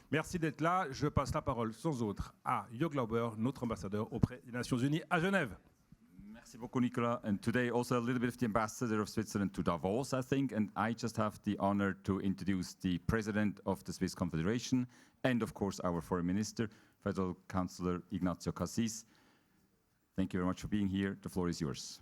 Merci d'être là. Je passe la parole sans autre à Jörg Lauber, notre ambassadeur auprès des Nations Unies à Genève. Merci beaucoup, Nicolas. And today also a little bit of the ambassador of Switzerland to Davos, I think. And I just have the honor to introduce the president of the Swiss Confederation and, of course, our foreign minister, Federal Councillor Ignacio Cassis. Thank you very much for being here. The floor is yours.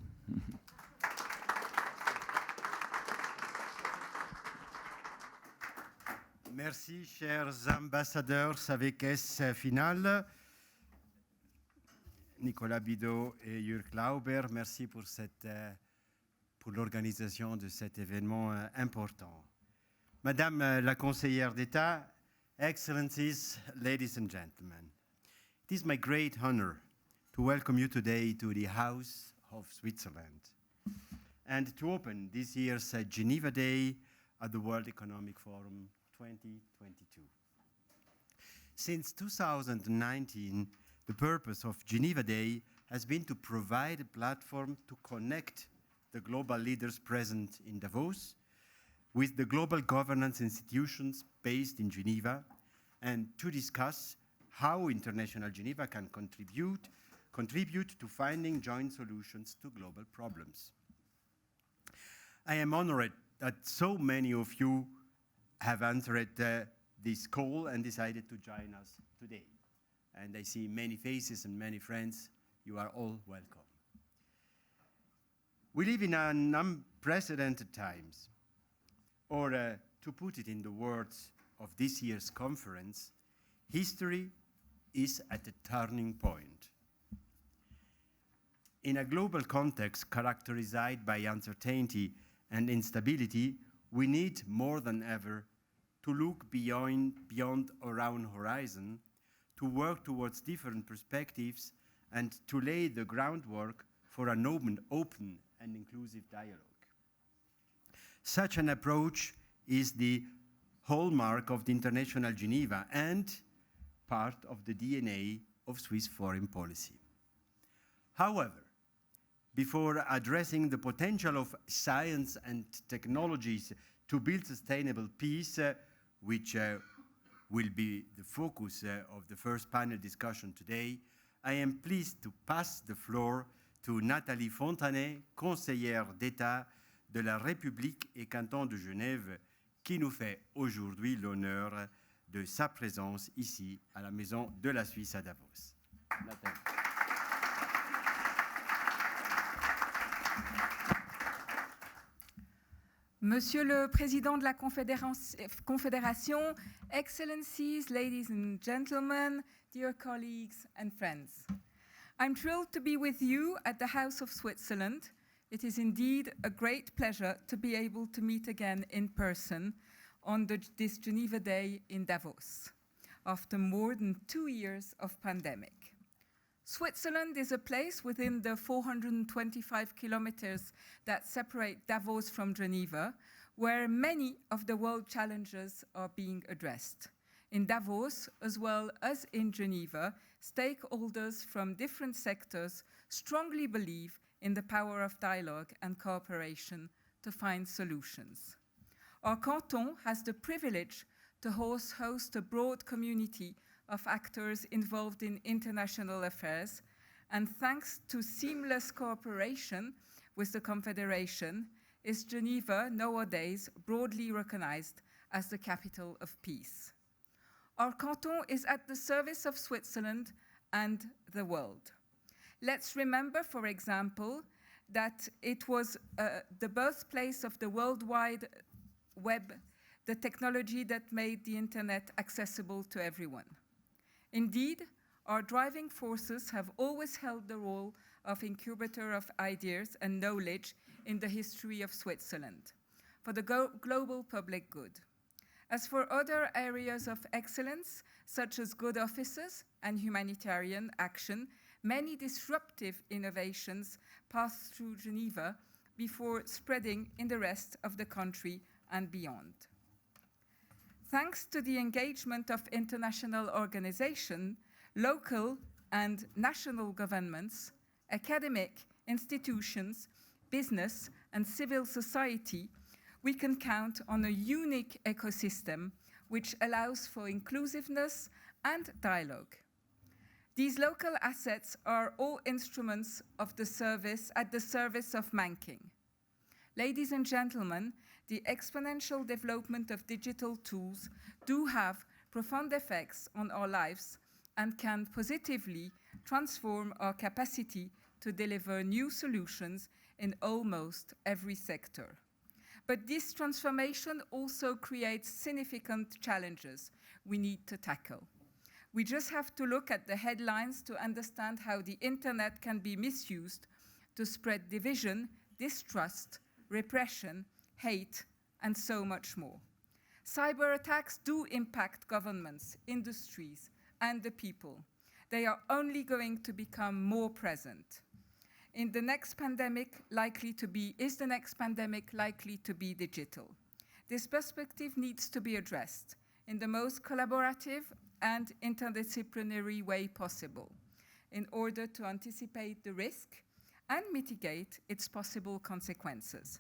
Merci, chers ambassadeurs avec S final. Nicolas Bidot et Jörg Lauber, merci pour l'organisation de cet événement important. Madame la conseillère d'État, Excellencies, ladies and gentlemen, it is my great honor to welcome you today to the House of Switzerland and to open this year's Geneva Day at the World Economic Forum 2022. Since 2019, the purpose of Geneva Day has been to provide a platform to connect the global leaders present in Davos with the global governance institutions based in Geneva and to discuss how International Geneva can contribute to finding joint solutions to global problems. I am honored that so many of you have answered this call and decided to join us today. And I see many faces and many friends. You are all welcome. We live in an unprecedented times, or to put it in the words of this year's conference, history is at a turning point. In a global context characterized by uncertainty and instability, we need more than ever to look beyond our own horizon, to work towards different perspectives, and to lay the groundwork for an open and inclusive dialogue. Such an approach is the hallmark of the International Geneva and part of the DNA of Swiss foreign policy. However, before addressing the potential of science and technologies to build sustainable peace, which will be the focus of the first panel discussion today, I am pleased to pass the floor to Nathalie Fontanet, conseillère d'État de la République et Canton de Genève, qui nous fait aujourd'hui l'honneur de sa présence ici à la Maison de la Suisse à Davos. Nathalie. Monsieur le Président de la Confédération, Excellencies, ladies and gentlemen, dear colleagues and friends. I'm thrilled to be with you at the House of Switzerland. It is indeed a great pleasure to be able to meet again in person on this Geneva Day in Davos, after more than 2 years of pandemic. Switzerland is a place within the 425 kilometers that separate Davos from Geneva, where many of the world challenges are being addressed. In Davos, as well as in Geneva, stakeholders from different sectors strongly believe in the power of dialogue and cooperation to find solutions. Our canton has the privilege to host a broad community of actors involved in international affairs, and thanks to seamless cooperation with the Confederation, is Geneva nowadays broadly recognized as the capital of peace. Our canton is at the service of Switzerland and the world. Let's remember, for example, that it was the birthplace of the World Wide Web, the technology that made the internet accessible to everyone. Indeed, our driving forces have always held the role of incubator of ideas and knowledge in the history of Switzerland for the global public good. As for other areas of excellence, such as good offices and humanitarian action, many disruptive innovations passed through Geneva before spreading in the rest of the country and beyond. Thanks to the engagement of international organizations, local and national governments, academic institutions, business, and civil society, we can count on a unique ecosystem which allows for inclusiveness and dialogue. These local assets are all instruments of the service at the service of manking. Ladies and gentlemen, the exponential development of digital tools do have profound effects on our lives and can positively transform our capacity to deliver new solutions in almost every sector. But this transformation also creates significant challenges we need to tackle. We just have to look at the headlines to understand how the internet can be misused to spread division, distrust, repression, hate, and so much more. Cyber attacks do impact governments, industries, and the people. They are only going to become more present. Is the next pandemic likely to be digital? This perspective needs to be addressed in the most collaborative and interdisciplinary way possible in order to anticipate the risk and mitigate its possible consequences.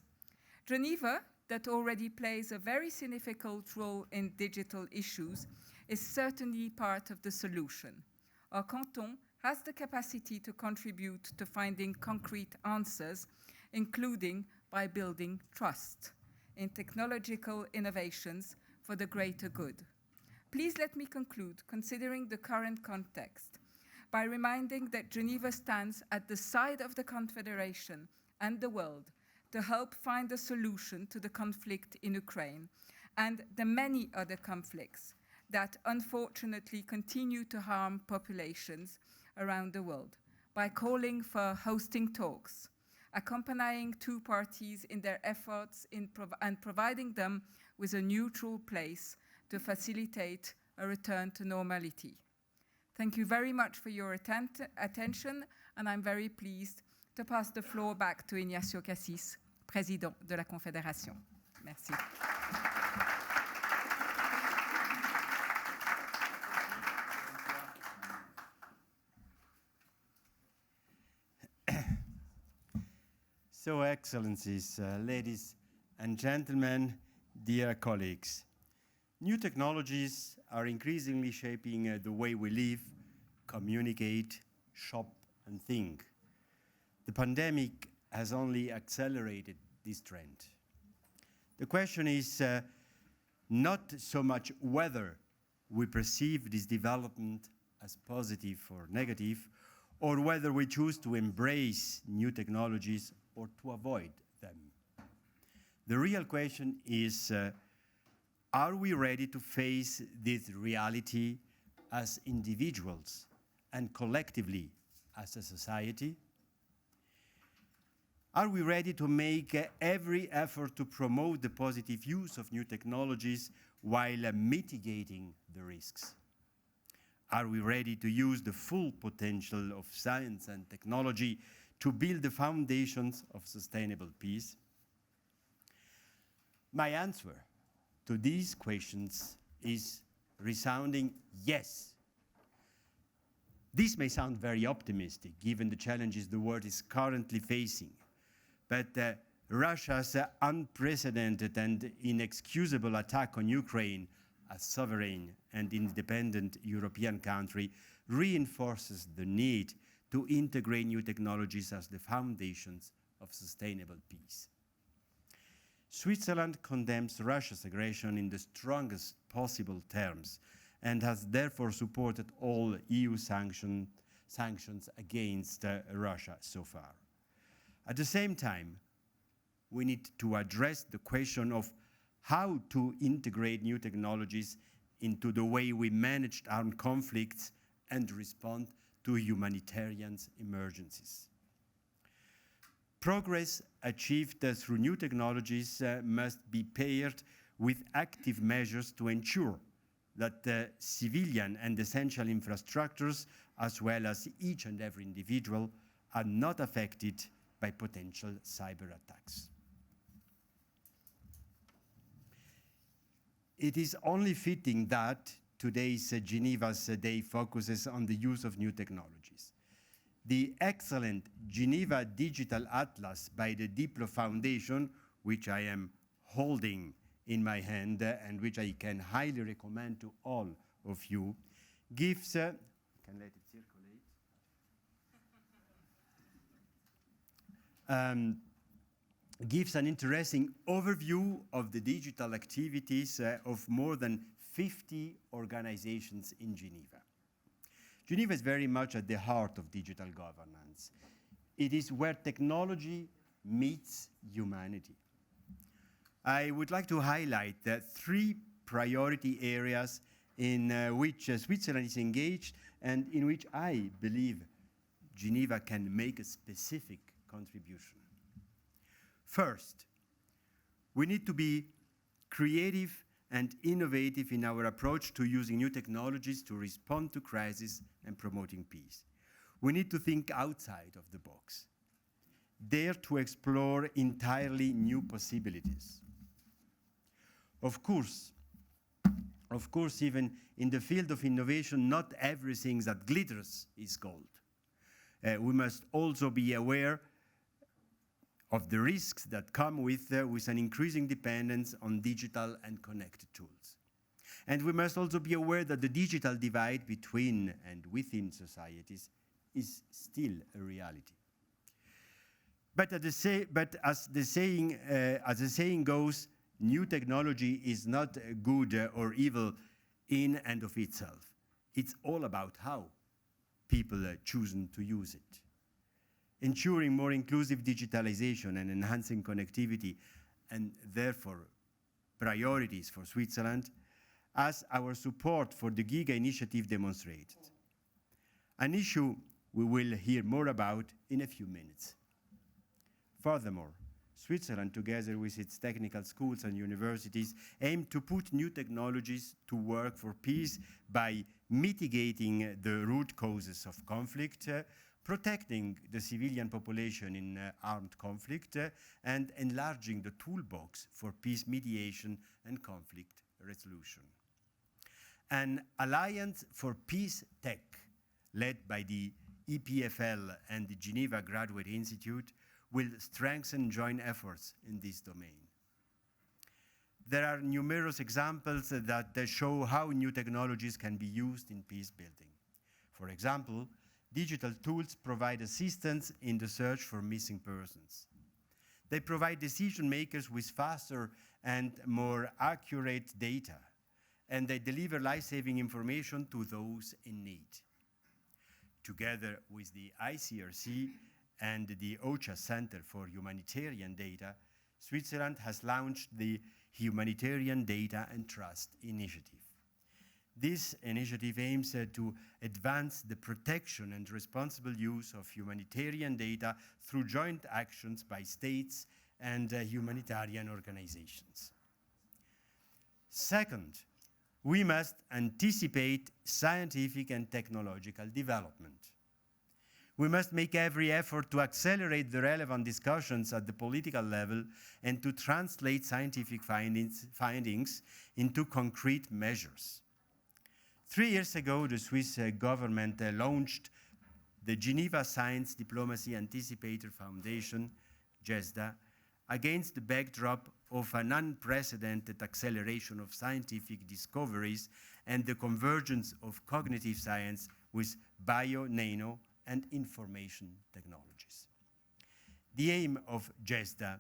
Geneva, that already plays a very significant role in digital issues, is certainly part of the solution. Our canton has the capacity to contribute to finding concrete answers, including by building trust in technological innovations for the greater good. Please let me conclude, considering the current context, by reminding that Geneva stands at the side of the Confederation and the world to help find a solution to the conflict in Ukraine and the many other conflicts that unfortunately continue to harm populations around the world, by calling for hosting talks, accompanying two parties in their efforts and providing them with a neutral place to facilitate a return to normality. Thank you very much for your attention, and I'm very pleased to pass the floor back to Ignacio Cassis, Président de la Confédération. Merci. So, Excellencies, ladies and gentlemen, dear colleagues, new technologies are increasingly shaping the way we live, communicate, shop, and think. The pandemic has only accelerated this trend. The question is not so much whether we perceive this development as positive or negative, or whether we choose to embrace new technologies or to avoid them. The real question is, are we ready to face this reality as individuals and collectively as a society? Are we ready to make every effort to promote the positive use of new technologies while mitigating the risks? Are we ready to use the full potential of science and technology to build the foundations of sustainable peace? My answer to these questions is resounding yes. This may sound very optimistic given the challenges the world is currently facing, but Russia's unprecedented and inexcusable attack on Ukraine, a sovereign and independent European country, reinforces the need to integrate new technologies as the foundations of sustainable peace. Switzerland condemns Russia's aggression in the strongest possible terms and has therefore supported all EU sanctions against Russia so far. At the same time, we need to address the question of how to integrate new technologies into the way we manage armed conflicts and respond to humanitarian emergencies. Progress achieved through new technologies must be paired with active measures to ensure that civilian and essential infrastructures, as well as each and every individual, are not affected by potential cyber attacks. It is only fitting that today's Geneva's Day focuses on the use of new technologies. The excellent Geneva Digital Atlas by the Diplo Foundation, which I am holding in my hand, and which I can highly recommend to all of you, gives, can let it circulate, gives an interesting overview of the digital activities of more than 50 organizations in Geneva. Geneva is very much at the heart of digital governance. It is where technology meets humanity. I would like to highlight the 3 priority areas in which Switzerland is engaged and in which I believe Geneva can make a specific contribution. First, we need to be creative and innovative in our approach to using new technologies to respond to crises and promoting peace. We need to think outside of the box, dare to explore entirely new possibilities. Of course, even in the field of innovation, not everything that glitters is gold. We must also be aware of the risks that come with an increasing dependence on digital and connected tools. And we must also be aware that the digital divide between and within societies is still a reality. But as the saying goes, new technology is not good or evil in and of itself. It's all about how people choose to use it. Ensuring more inclusive digitalization and enhancing connectivity, and therefore priorities for Switzerland, as our support for the GIGA initiative demonstrated. An issue we will hear more about in a few minutes. Furthermore, Switzerland, together with its technical schools and universities, aim to put new technologies to work for peace by mitigating the root causes of conflict, protecting the civilian population in armed conflict, and enlarging the toolbox for peace mediation and conflict resolution. An Alliance for Peace Tech, led by the EPFL and the Geneva Graduate Institute, will strengthen joint efforts in this domain. There are numerous examples that show how new technologies can be used in peace building. For example, digital tools provide assistance in the search for missing persons. They provide decision makers with faster and more accurate data, and they deliver life-saving information to those in need. Together with the ICRC and the OCHA Center for Humanitarian Data, Switzerland has launched the Humanitarian Data and Trust Initiative. This initiative aims to advance the protection and responsible use of humanitarian data through joint actions by states and humanitarian organizations. Second, we must anticipate scientific and technological development. We must make every effort to accelerate the relevant discussions at the political level and to translate scientific findings into concrete measures. 3 years ago, the Swiss government launched the Geneva Science Diplomacy Anticipator Foundation, GESDA, against the backdrop of an unprecedented acceleration of scientific discoveries and the convergence of cognitive science with bio, nano, and information technologies. The aim of GESDA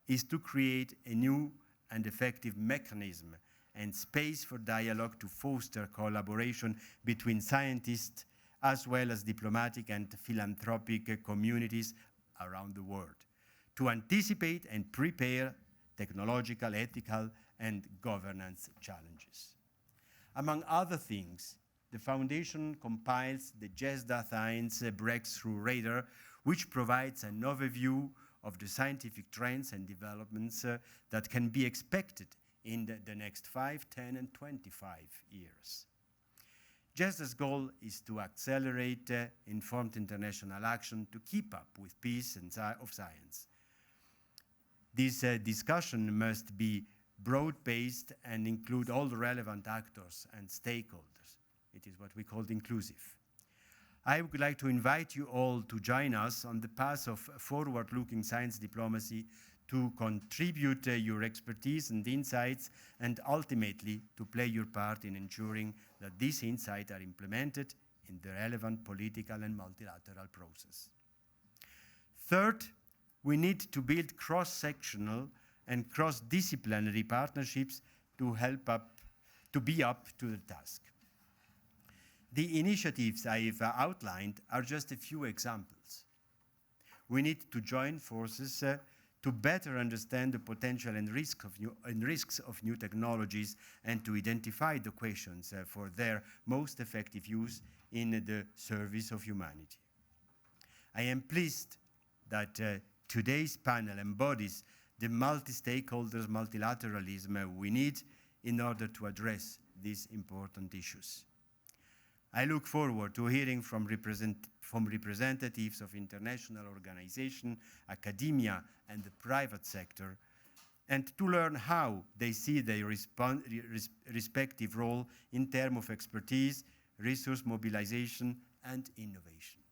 is to create a new and effective mechanism and space for dialogue to foster collaboration between scientists as well as diplomatic and philanthropic communities around the world, to anticipate and prepare technological, ethical, and governance challenges. Among other things, the Foundation compiles the GESDA Science Breakthrough Radar, which provides an overview of the scientific trends and developments that can be expected in the next 5, 10, and 25 years. GESDA's goal is to accelerate informed international action to keep up with peace and of science. This discussion must be broad-based and include all the relevant actors and stakeholders. It is what we call inclusive. I would like to invite you all to join us on the path of forward-looking science diplomacy to contribute your expertise and insights, and ultimately to play your part in ensuring that these insights are implemented in the relevant political and multilateral process. Third, we need to build cross-sectional and cross-disciplinary partnerships to be up to the task. The initiatives I've outlined are just a few examples. We need to join forces to better understand the potential and risks of new technologies and to identify the questions for their most effective use in the service of humanity. I am pleased that today's panel embodies the multi-stakeholders multilateralism we need in order to address these important issues. I look forward to hearing from representatives of international organizations, academia, and the private sector, and to learn how they see their respective role in terms of expertise, resource mobilization, and innovation.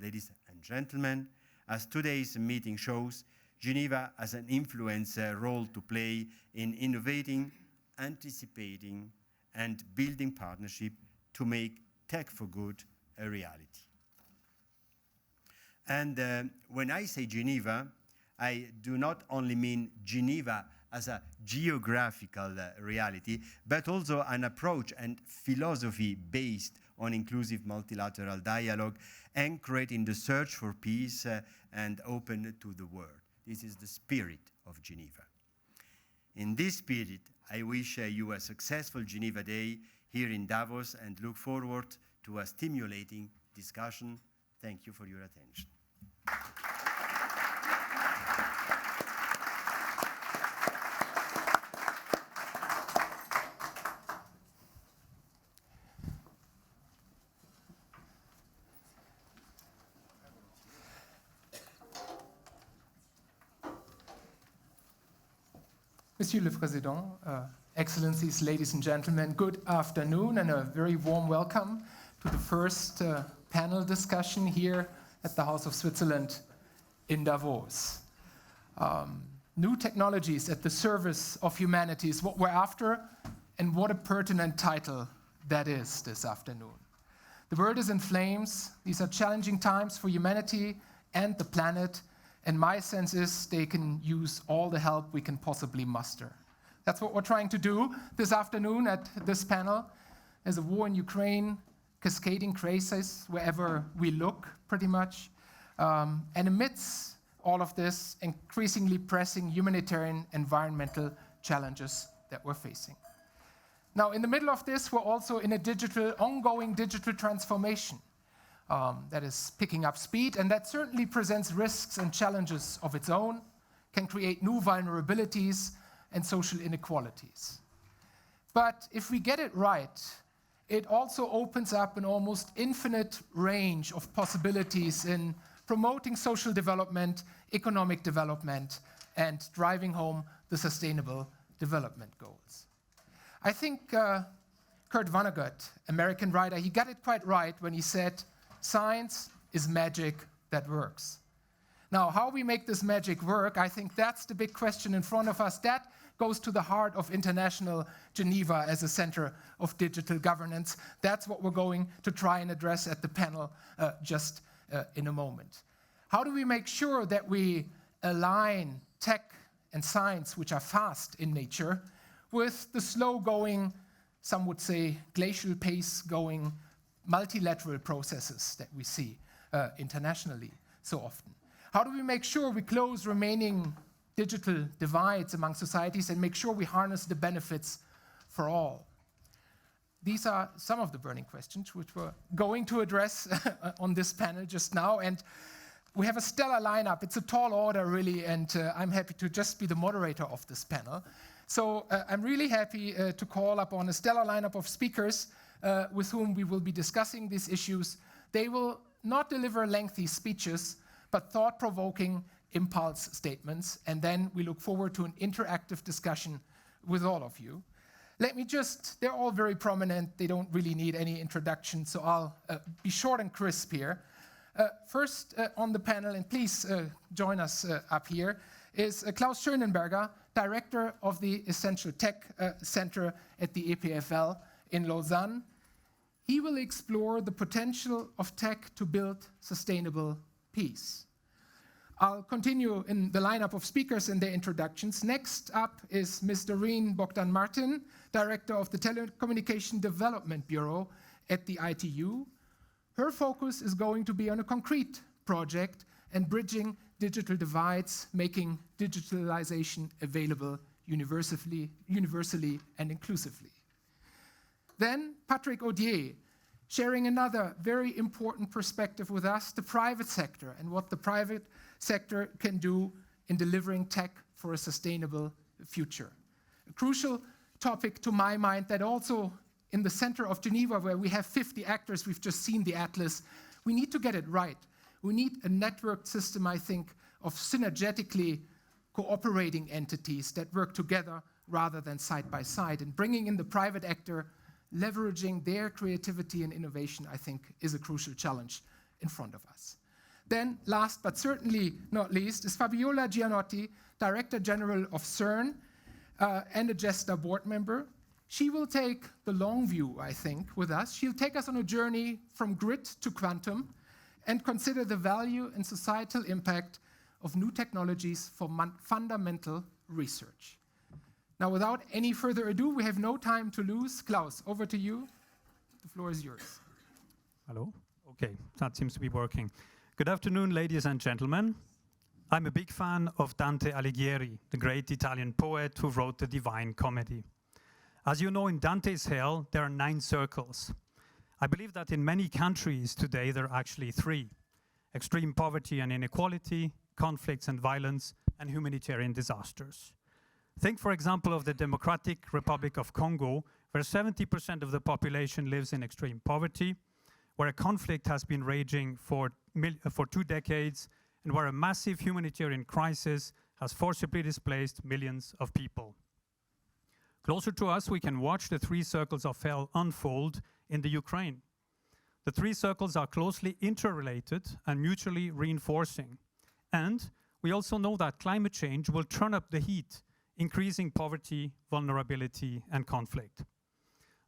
Ladies and gentlemen, as today's meeting shows, Geneva has an influence role to play in innovating, anticipating, and building partnership to make tech for good a reality. And when I say Geneva, I do not only mean Geneva as a geographical reality, but also an approach and philosophy based on inclusive multilateral dialogue, anchored in the search for peace and open to the world. This is the spirit of Geneva. In this spirit, I wish you a successful Geneva Day here in Davos and look forward to a stimulating discussion. Thank you for your attention. Monsieur le Président, Excellencies, ladies and gentlemen, good afternoon and a very warm welcome to the first panel discussion here at the House of Switzerland in Davos. New technologies at the service of humanity is what we're after, and what a pertinent title that is this afternoon. The world is in flames. These are challenging times for humanity and the planet, and my sense is they can use all the help we can possibly muster. That's what we're trying to do this afternoon at this panel. There's a war in Ukraine, cascading crises wherever we look, pretty much. And amidst all of this, increasingly pressing humanitarian environmental challenges that we're facing. Now, in the middle of this, we're also in a ongoing digital transformation that is picking up speed, and that certainly presents risks and challenges of its own, can create new vulnerabilities and social inequalities. But if we get it right, it also opens up an almost infinite range of possibilities in promoting social development, economic development, and driving home the sustainable development goals. I think Kurt Vonnegut, American writer, he got it quite right when he said, "Science is magic that works." Now, how we make this magic work, I think that's the big question in front of us. That goes to the heart of International Geneva as a center of digital governance. That's what we're going to try and address at the panel just in a moment. How do we make sure that we align tech and science, which are fast in nature, with the slow-going, some would say glacial pace-going multilateral processes that we see internationally so often? How do we make sure we close remaining digital divides among societies and make sure we harness the benefits for all? These are some of the burning questions which we're going to address on this panel just now. And we have a stellar lineup. It's a tall order, really, and I'm happy to just be the moderator of this panel. So I'm really happy to call upon a stellar lineup of speakers with whom we will be discussing these issues. They will not deliver lengthy speeches, but thought-provoking impulse statements, and then we look forward to an interactive discussion with all of you. Let me just, they're all very prominent, they don't really need any introduction, so I'll be short and crisp here. First on the panel, and please join us up here, is Klaus Chernenberger, director of the Essential Tech Center at the EPFL in Lausanne. He will explore the potential of tech to build sustainable peace. I'll continue in the lineup of speakers in their introductions. Next up is Ms. Doreen Bogdan-Martin, director of the Telecommunication Development Bureau at the ITU. Her focus is going to be on a concrete project and bridging digital divides, making digitalization available universally and inclusively. Then Patrick Audier, sharing another very important perspective with us, the private sector and what the private sector can do in delivering tech for a sustainable future. A crucial topic to my mind that also in the center of Geneva, where we have 50 actors, we've just seen the atlas, we need to get it right. We need a networked system, I think, of synergetically cooperating entities that work together rather than side by side. And bringing in the private actor, leveraging their creativity and innovation, I think, is a crucial challenge in front of us. Then, last but certainly not least, is Fabiola Gianotti, Director General of Cern and a Jester board member. She will take the long view, I think, with us. She'll take us on a journey from grid to quantum and consider the value and societal impact of new technologies for fundamental research. Now, without any further ado, we have no time to lose. Klaus, over to you. The floor is yours. Hello? Okay, that seems to be working. Good afternoon, ladies and gentlemen. I'm a big fan of Dante Alighieri, the great Italian poet who wrote the Divine Comedy. As you know, in Dante's Hell, there are 9 circles. I believe that in many countries today, there are actually 3: extreme poverty and inequality, conflicts and violence, and humanitarian disasters. Think, for example, of the Democratic Republic of Congo, where 70% of the population lives in extreme poverty, where a conflict has been raging for 2 decades, and where a massive humanitarian crisis has forcibly displaced millions of people. Closer to us, we can watch the 3 circles of hell unfold in the Ukraine. The 3 circles are closely interrelated and mutually reinforcing. And we also know that climate change will turn up the heat, increasing poverty, vulnerability, and conflict.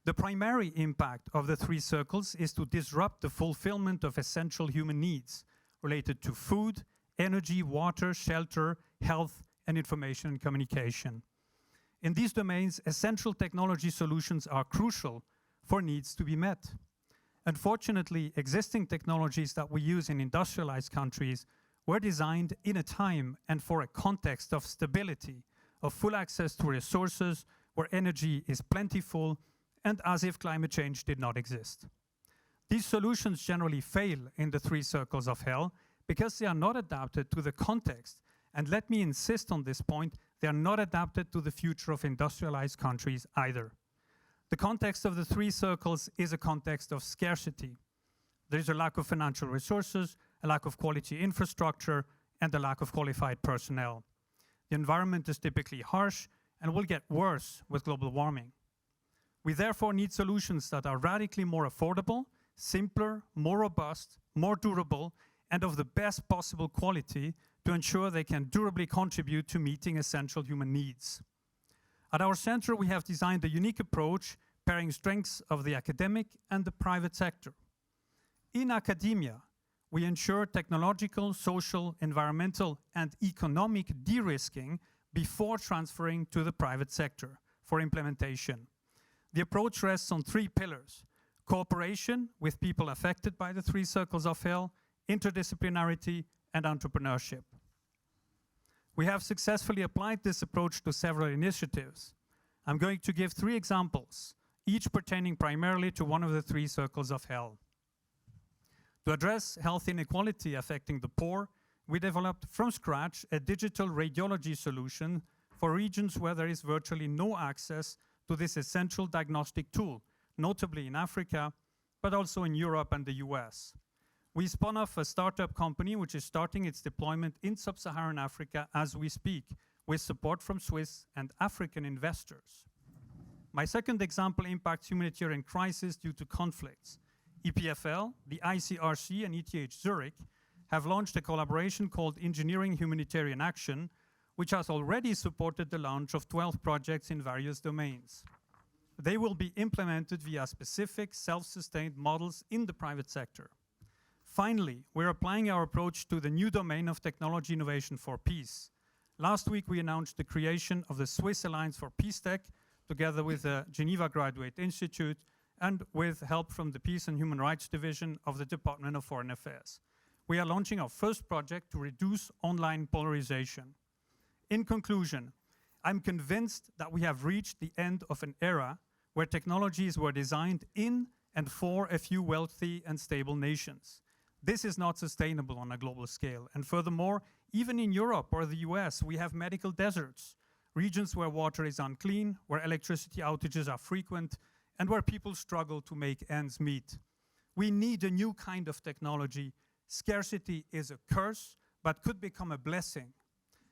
The primary impact of the 3 circles is to disrupt the fulfillment of essential human needs related to food, energy, water, shelter, health, and information and communication. In these domains, essential technology solutions are crucial for needs to be met. Unfortunately, existing technologies that we use in industrialized countries were designed in a time and for a context of stability, of full access to resources where energy is plentiful, and as if climate change did not exist. These solutions generally fail in the 3 circles of hell because they are not adapted to the context. And let me insist on this point, they are not adapted to the future of industrialized countries either. The context of the 3 circles is a context of scarcity. There is a lack of financial resources, a lack of quality infrastructure, and a lack of qualified personnel. The environment is typically harsh and will get worse with global warming. We therefore need solutions that are radically more affordable, simpler, more robust, more durable, and of the best possible quality to ensure they can durably contribute to meeting essential human needs. At our center, we have designed a unique approach pairing strengths of the academic and the private sector. In academia, we ensure technological, social, environmental, and economic de-risking before transferring to the private sector for implementation. The approach rests on 3 pillars: cooperation with people affected by the 3 circles of hell, interdisciplinarity, and entrepreneurship. We have successfully applied this approach to several initiatives. I'm going to give 3 examples, each pertaining primarily to one of the 3 circles of hell. To address health inequality affecting the poor, we developed from scratch a digital radiology solution for regions where there is virtually no access to this essential diagnostic tool, notably in Africa, but also in Europe and the US. We spun off a startup company which is starting its deployment in sub-Saharan Africa as we speak, with support from Swiss and African investors. My second example impacts humanitarian crisis due to conflicts. EPFL, the ICRC, and ETH Zurich have launched a collaboration called Engineering Humanitarian Action, which has already supported the launch of 12 projects in various domains. They will be implemented via specific self-sustained models in the private sector. Finally, we're applying our approach to the new domain of technology innovation for peace. Last week, we announced the creation of the Swiss Alliance for Peace Tech, together with the Geneva Graduate Institute and with help from the Peace and Human Rights Division of the Department of Foreign Affairs. We are launching our first project to reduce online polarization. In conclusion, I'm convinced that we have reached the end of an era where technologies were designed in and for a few wealthy and stable nations. This is not sustainable on a global scale. And furthermore, even in Europe or the US, we have medical deserts, regions where water is unclean, where electricity outages are frequent, and where people struggle to make ends meet. We need a new kind of technology. Scarcity is a curse, but could become a blessing.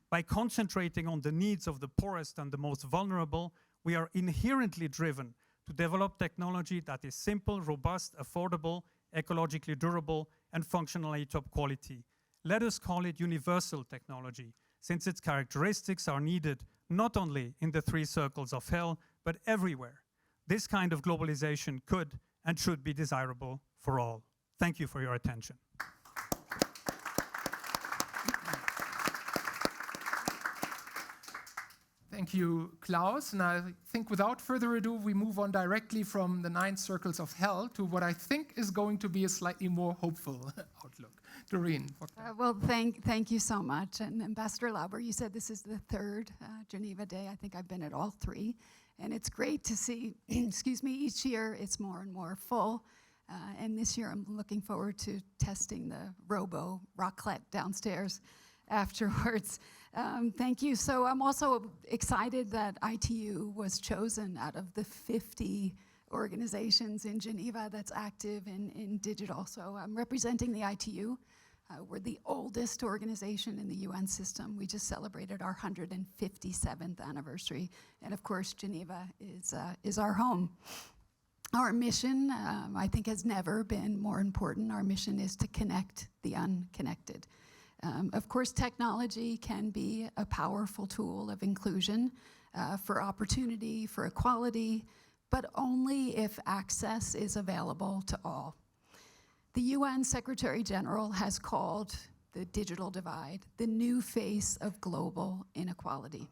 By concentrating on the needs of the poorest and the most vulnerable, we are inherently driven to develop technology that is simple, robust, affordable, ecologically durable, and functionally top quality. Let us call it universal technology, since its characteristics are needed not only in the 3 circles of hell, but everywhere. This kind of globalization could and should be desirable for all. Thank you for your attention. Thank you, Klaus. And I think without further ado, we move on directly from the 9 circles of hell to what I think is going to be a slightly more hopeful outlook. Doreen. Well, thank you so much. And Ambassador Lauber, you said this is the 3rd Geneva Day. I think I've been at all 3. And it's great to see, excuse me, each year it's more and more full. And this year I'm looking forward to testing the robo raclette downstairs afterwards. Thank you. So I'm also excited that ITU was chosen out of the 50 organizations in Geneva that's active in digital. So I'm representing the ITU. We're the oldest organization in the UN system. We just celebrated our 157th anniversary. And of course, Geneva is our home. Our mission, I think, has never been more important. Our mission is to connect the unconnected. Of course, technology can be a powerful tool of inclusion for opportunity, for equality, but only if access is available to all. The UN Secretary General has called the digital divide the new face of global inequality.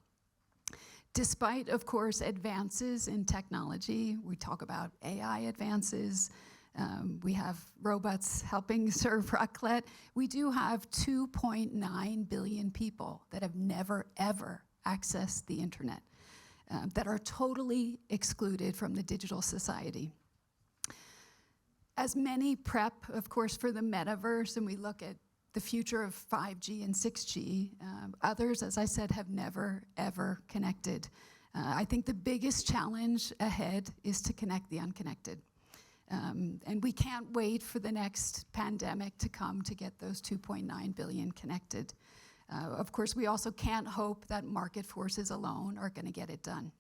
Despite, of course, advances in technology, we talk about AI advances, we have robots helping serve raclette. We do have 2.9 billion people that have never, ever accessed the internet, that are totally excluded from the digital society. As many prep, of course, for the metaverse, and we look at the future of 5G and 6G, others, as I said, have never, ever connected. I think the biggest challenge ahead is to connect the unconnected. And we can't wait for the next pandemic to come to get those 2.9 billion connected. Of course, we also can't hope that market forces alone are going to get it done.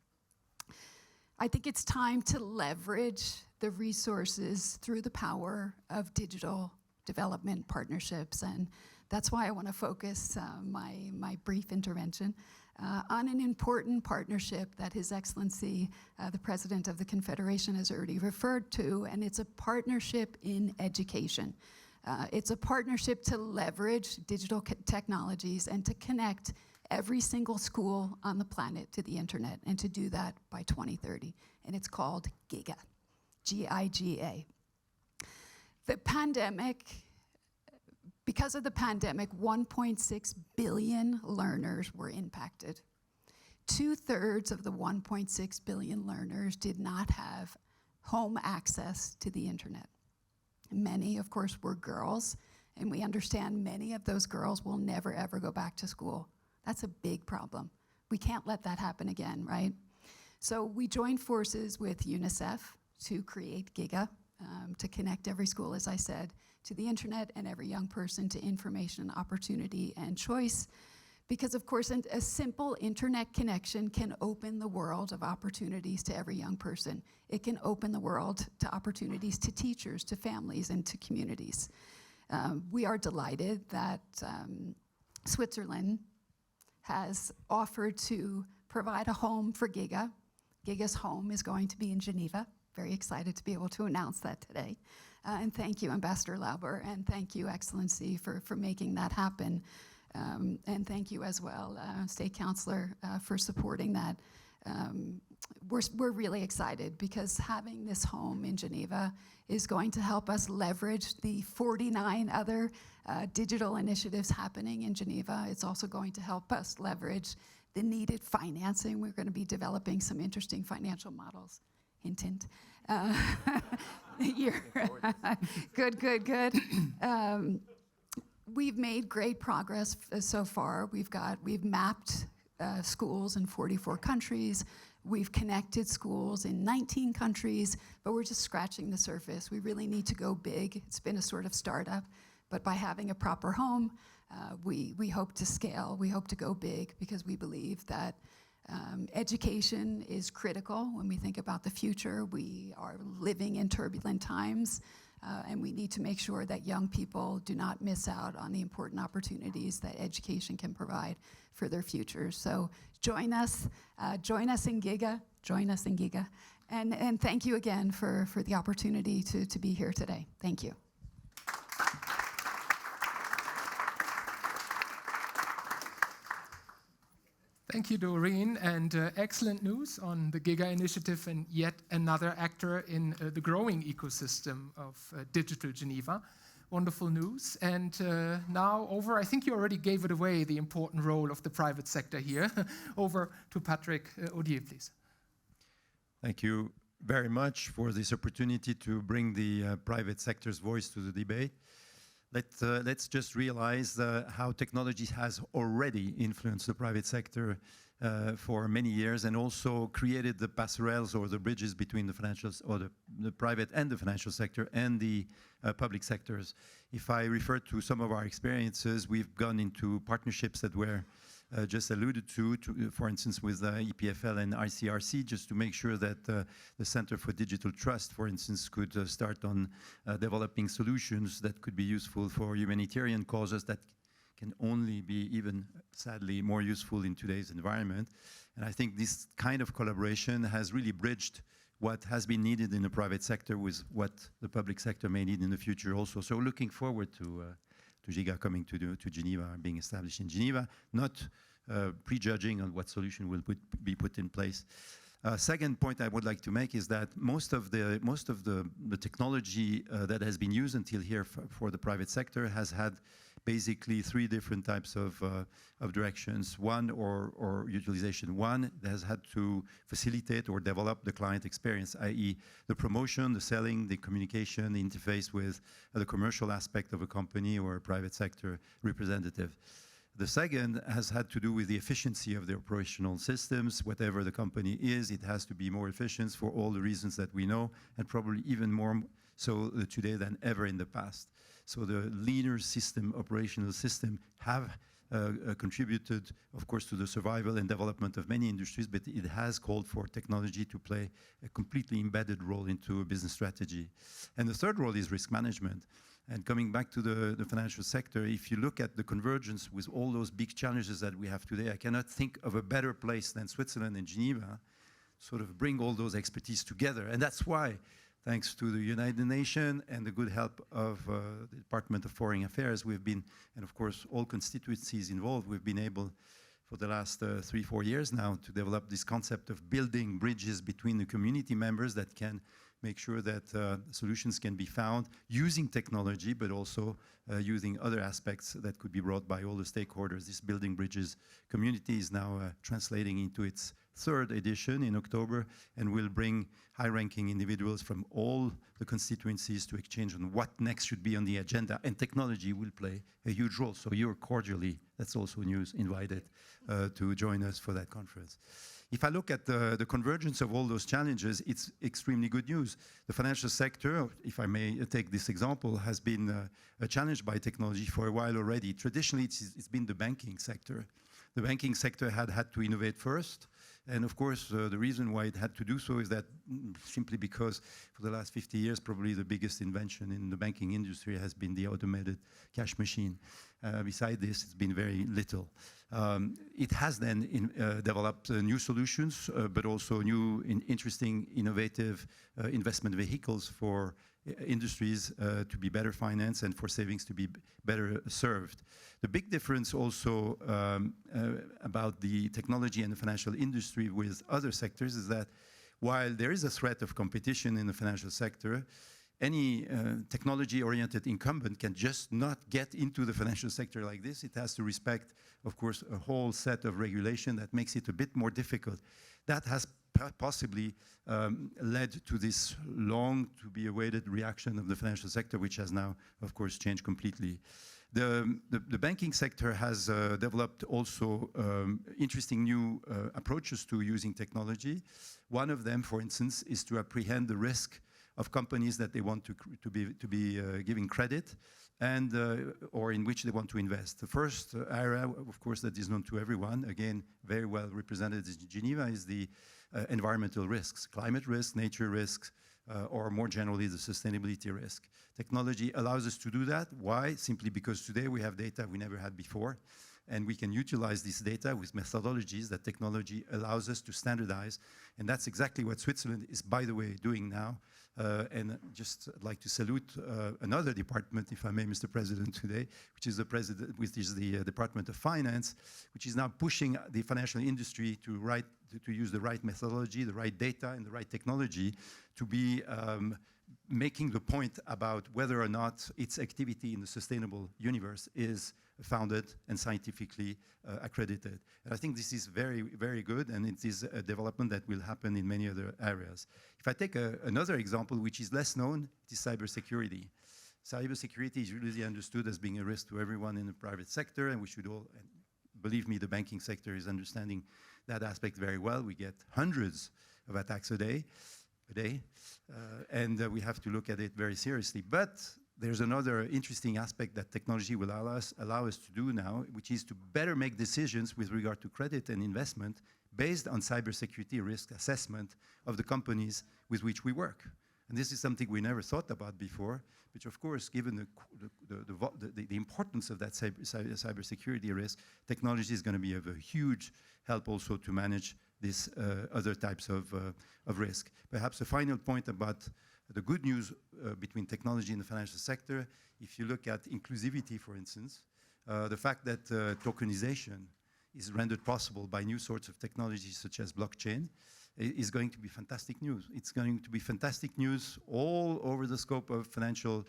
I think it's time to leverage the resources through the power of digital development partnerships, and that's why I want to focus my brief intervention on an important partnership that His Excellency, the President of the Confederation, has already referred to, and it's a partnership in education. It's a partnership to leverage digital technologies and to connect every single school on the planet to the internet, and to do that by 2030. And it's called GIGA, G-I-G-A. The pandemic, because of the pandemic, 1.6 billion learners were impacted. 2/3 of the 1.6 billion learners did not have home access to the internet. Many, of course, were girls, and we understand many of those girls will never, ever go back to school. That's a big problem. We can't let that happen again, right? So we joined forces with UNICEF to create GIGA, to connect every school, as I said, to the internet, and every young person to information, opportunity, and choice. Because, of course, a simple internet connection can open the world of opportunities to every young person. It can open the world to opportunities to teachers, to families, and to communities. We are delighted that Switzerland has offered to provide a home for Giga. Giga's home is going to be in Geneva. Very excited to be able to announce that today. And thank you, Ambassador Lauber, and thank you, Excellency, for making that happen. And thank you as well, State Councilor, for supporting that. We're really excited because having this home in Geneva is going to help us leverage the 49 other digital initiatives happening in Geneva. It's also going to help us leverage the needed financing. We're going to be developing some interesting financial models. Hint, hint. Good. We've made great progress so far. We've mapped schools in 44 countries. We've connected schools in 19 countries, but we're just scratching the surface. We really need to go big. It's been a sort of startup, but by having a proper home, we hope to scale. We hope to go big because we believe that education is critical when we think about the future. We are living in turbulent times, and we need to make sure that young people do not miss out on the important opportunities that education can provide for their futures. So join us in Giga, and thank you again for the opportunity to be here today. Thank you. Thank you, Doreen, and excellent news on the Giga initiative and yet another actor in the growing ecosystem of Digital Geneva. Wonderful news. And now over, I think you already gave it away, the important role of the private sector here. Over to Patrick Odier, please. Thank you very much for this opportunity to bring the private sector's voice to the debate. Let's just realize how technology has already influenced the private sector for many years and also created the passerelles or the bridges between the financials or the private and the financial sector and the public sectors. If I refer to some of our experiences, we've gone into partnerships that were just alluded to, for instance, with EPFL and ICRC, just to make sure that the Center for Digital Trust, for instance, could start on developing solutions that could be useful for humanitarian causes that can only be even, sadly, more useful in today's environment. And I think this kind of collaboration has really bridged what has been needed in the private sector with what the public sector may need in the future also. So looking forward to Giga coming to Geneva and being established in Geneva, not prejudging on what solution will be put in place. Second point I would like to make is that most of the technology that has been used until here for the private sector has had basically three different types of directions. One, or utilization. One has had to facilitate or develop the client experience, i.e. the promotion, the selling, the communication, the interface with the commercial aspect of a company or a private sector representative. The second has had to do with the efficiency of the operational systems. Whatever the company is, it has to be more efficient for all the reasons that we know, and probably even more so today than ever in the past. So the leaner system, operational system, have contributed, of course, to the survival and development of many industries, but it has called for technology to play a completely embedded role into a business strategy. And the third role is risk management. And coming back to the financial sector, if you look at the convergence with all those big challenges that we have today, I cannot think of a better place than Switzerland and Geneva, sort of bring all those expertise together. And that's why, thanks to the United Nations and the good help of the Department of Foreign Affairs, we've been, and of course all constituencies involved, we've been able for the last 3-4 years now to develop this concept of building bridges between the community members that can make sure that solutions can be found using technology, but also using other aspects that could be brought by all the stakeholders. This Building Bridges community is now translating into its 3rd edition in October, and will bring high-ranking individuals from all the constituencies to exchange on what next should be on the agenda, and technology will play a huge role. So you're cordially, that's also news, invited to join us for that conference. If I look at the convergence of all those challenges, it's extremely good news. The financial sector, if I may take this example, has been challenged by technology for a while already. Traditionally, it's been the banking sector. The banking sector had to innovate first, And of course, the reason why it had to do so is that simply because for the last 50 years, probably the biggest invention in the banking industry has been the automated cash machine. Beside this, it's been very little. It has then developed new solutions, but also new, interesting, innovative investment vehicles for industries to be better financed and for savings to be better served. The big difference also about the technology and the financial industry with other sectors is that while there is a threat of competition in the financial sector, any technology-oriented incumbent can just not get into the financial sector like this. It has to respect, of course, a whole set of regulation that makes it a bit more difficult. That has possibly led to this long-to-be-awaited reaction of the financial sector, which has now, of course, changed completely. The banking sector has developed also interesting new approaches to using technology. One of them, for instance, is to apprehend the risk of companies that they want to be giving credit and or in which they want to invest. The first area, of course, that is known to everyone, again, very well represented in Geneva, is the environmental risks, climate risk, nature risks, or more generally, the sustainability risk. Technology allows us to do that. Why? Simply because today we have data we never had before, and we can utilize this data with methodologies that technology allows us to standardize. And that's exactly what Switzerland is, by the way, doing now. And just I'd like to salute another department, if I may, Mr. President, today, which is the Department of Finance, which is now pushing the financial industry to use the right methodology, the right data, and the right technology to be making the point about whether or not its activity in the sustainable universe is founded and scientifically accredited. And I think this is very, very good, and it is a development that will happen in many other areas. If I take another example, which is less known, it is cybersecurity. Cybersecurity is really understood as being a risk to everyone in the private sector, and we should all, and believe me, the banking sector is understanding that aspect very well. We get hundreds of attacks a day, and we have to look at it very seriously. But there's another interesting aspect that technology will allow us to do now, which is to better make decisions with regard to credit and investment based on cybersecurity risk assessment of the companies with which we work. And this is something we never thought about before, which of course, given the importance of that cybersecurity risk, technology is going to be of a huge help also to manage these other types of risk. Perhaps a final point about the good news between technology and the financial sector, if you look at inclusivity, for instance, the fact that tokenization is rendered possible by new sorts of technologies such as blockchain is going to be fantastic news. It's going to be fantastic news all over the scope of financial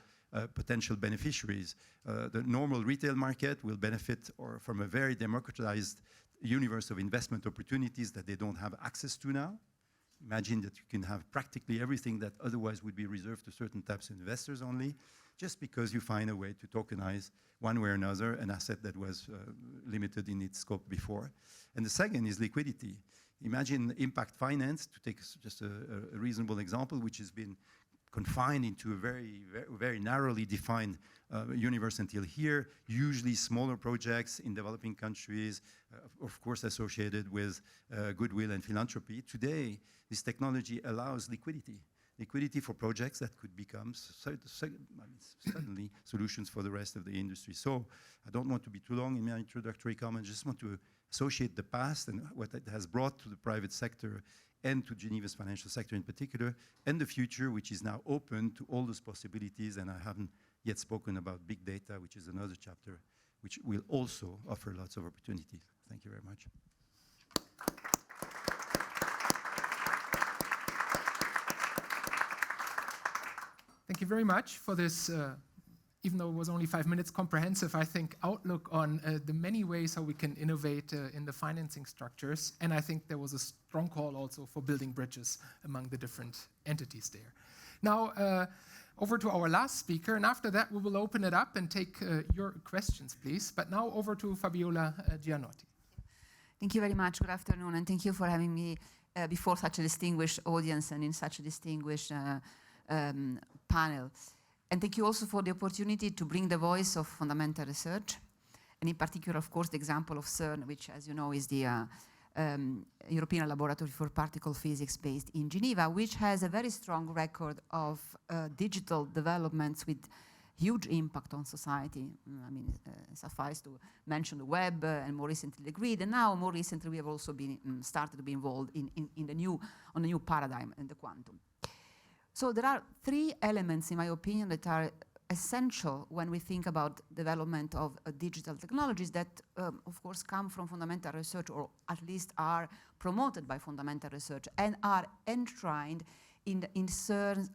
potential beneficiaries. The normal retail market will benefit from a very democratized universe of investment opportunities that they don't have access to now. Imagine that you can have practically everything that otherwise would be reserved to certain types of investors only, just because you find a way to tokenize one way or another an asset that was limited in its scope before. And the second is liquidity. Imagine impact finance, to take just a reasonable example, which has been confined into a very narrowly defined universe until here, usually smaller projects in developing countries, of course associated with goodwill and philanthropy. Today, this technology allows liquidity for projects that could become suddenly solutions for the rest of the industry. So I don't want to be too long in my introductory comments, just want to associate the past and what it has brought to the private sector and to Geneva's financial sector in particular, and the future, which is now open to all those possibilities. And I haven't yet spoken about big data, which is another chapter, which will also offer lots of opportunities. Thank you very much. Thank you very much for this, even though it was only 5 minutes, comprehensive, I think, outlook on the many ways how we can innovate in the financing structures. And I think there was a strong call also for building bridges among the different entities there. Now, over to our last speaker, and after that we will open it up and take your questions, please. But now over to Fabiola Gianotti. Thank you very much. Good afternoon, and thank you for having me before such a distinguished audience and in such a distinguished panel. And thank you also for the opportunity to bring the voice of fundamental research, and in particular, of course, the example of Cern, which, as you know, is the European Laboratory for Particle Physics based in Geneva, which has a very strong record of digital developments with huge impact on society. I mean, suffice to mention the web and more recently the grid, and now more recently we have also been started to be involved on the new paradigm in the quantum. So there are three elements, in my opinion, that are essential when we think about development of digital technologies that, of course, come from fundamental research, or at least are promoted by fundamental research and are enshrined in Cern's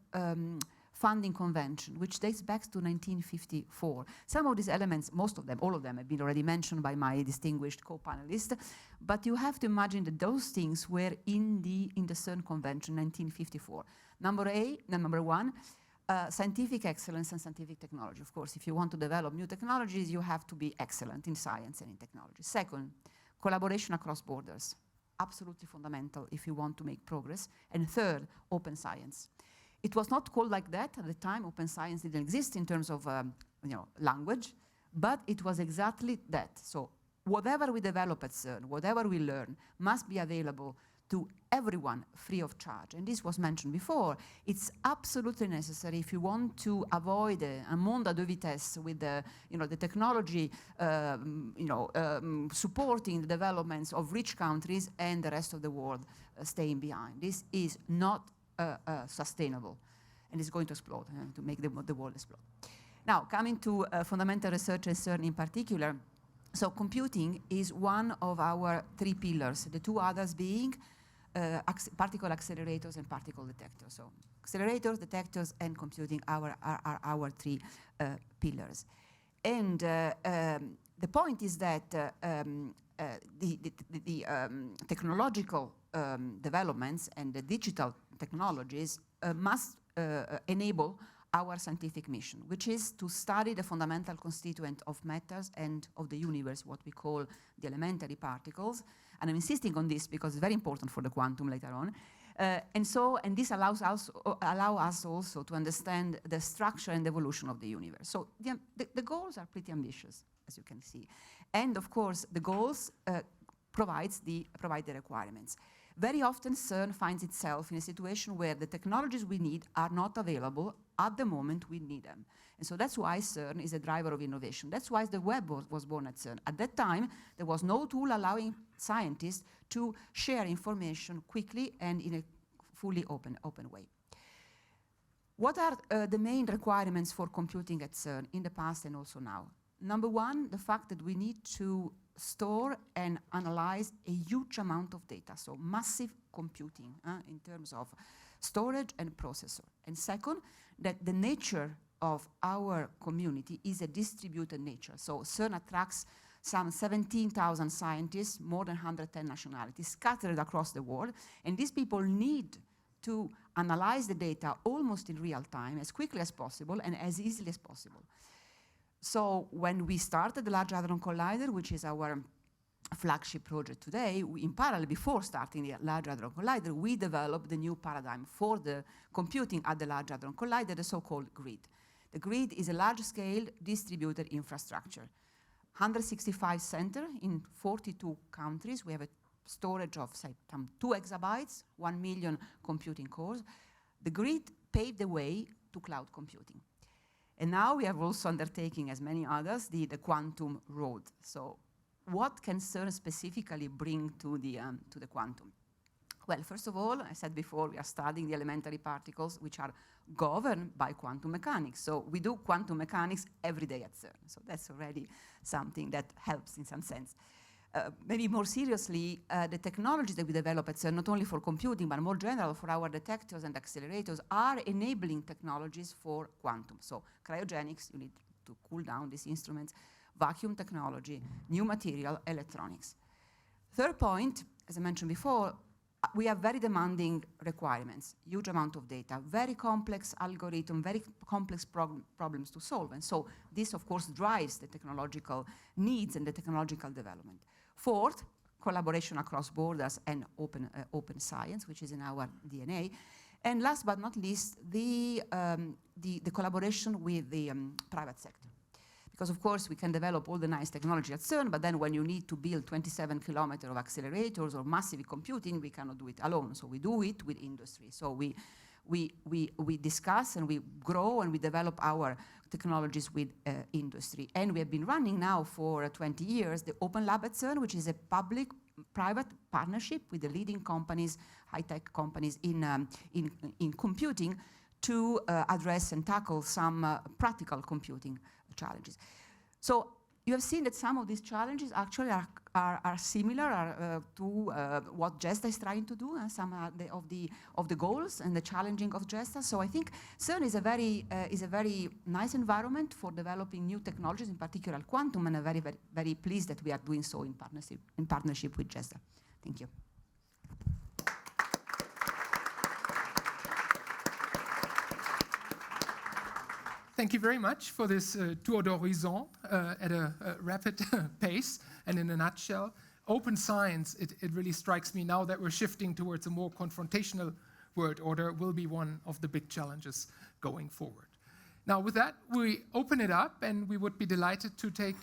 funding convention, which dates back to 1954. Some of these elements, most of them, all of them, have been already mentioned by my distinguished co-panelists, but you have to imagine that those things were in the Cern convention, 1954. Number one, scientific excellence and scientific technology. Of course, if you want to develop new technologies, you have to be excellent in science and in technology. Second, collaboration across borders. Absolutely fundamental if you want to make progress. And third, open science. It was not called like that at the time. Open science didn't exist in terms of language, but it was exactly that. So whatever we develop at CERN, whatever we learn, must be available to everyone free of charge. And this was mentioned before. It's absolutely necessary if you want to avoid a monde à deux vitesses with the technology supporting the developments of rich countries and the rest of the world staying behind. This is not sustainable, and it's going to explode, to make the world explode. Now, coming to fundamental research and CERN in particular, so computing is one of our three pillars, the two others being particle accelerators and particle detectors. So accelerators, detectors, and computing are our three pillars. And the point is that the technological developments and the digital technologies must enable our scientific mission, which is to study the fundamental constituent of matters and of the universe, what we call the elementary particles. And I'm insisting on this because it's very important for the quantum later on. And this allows us also to understand the structure and evolution of the universe. So the goals are pretty ambitious, as you can see. And of course, the goals provide the requirements. Very often, CERN finds itself in a situation where the technologies we need are not available at the moment we need them. And so that's why CERN is a driver of innovation. That's why the web was born at CERN. At that time, there was no tool allowing scientists to share information quickly and in a fully open way. What are the main requirements for computing at CERN in the past and also now? Number one, the fact that we need to store and analyze a huge amount of data, so massive computing in terms of storage and processor. And second, that the nature of our community is a distributed nature. So CERN attracts some 17,000 scientists, more than 110 nationalities, scattered across the world, and these people need to analyze the data almost in real time, as quickly as possible and as easily as possible. So when we started the Large Hadron Collider, which is our flagship project today, in parallel, before starting the Large Hadron Collider, we developed the new paradigm for the computing at the Large Hadron Collider, the so-called grid. The grid is a large-scale distributed infrastructure. 165 centers in 42 countries. We have a storage of, say, 2 exabytes, 1 million computing cores. The grid paved the way to cloud computing. And now we are also undertaking, as many others, the quantum road. So what can CERN specifically bring to the quantum? Well, first of all, I said before, we are studying the elementary particles, which are governed by quantum mechanics. So we do quantum mechanics every day at CERN. So that's already something that helps in some sense. Maybe more seriously, the technologies that we develop at CERN, not only for computing, but more general for our detectors and accelerators, are enabling technologies for quantum. So cryogenics, you need to cool down these instruments, vacuum technology, new material, electronics. Third point, as I mentioned before, we have very demanding requirements, huge amount of data, very complex algorithm, very complex problems to solve. And so this, of course, drives the technological needs and the technological development. Fourth, collaboration across borders and open science, which is in our DNA. And last but not least, the collaboration with the private sector. Because of course we can develop all the nice technology at Cern, but then when you need to build 27 kilometers of accelerators or massive computing, we cannot do it alone. So we do it with industry. So we discuss and we grow and we develop our technologies with industry. And we have been running now for 20 years the Open Lab at Cern, which is a public-private partnership with the leading companies, high-tech companies in computing to address and tackle some practical computing challenges. So you have seen that some of these challenges actually are similar to what GESTA is trying to do, some of the goals and the challenging of GESTA. So I think Cern is a very nice environment for developing new technologies, in particular quantum, and I'm very, very, very pleased that we are doing so in partnership with GESTA. Thank you. Thank you very much for this tour d'horizon at a rapid pace. And in a nutshell, open science, it really strikes me now that we're shifting towards a more confrontational world order, will be one of the big challenges going forward. Now with that, we open it up and we would be delighted to take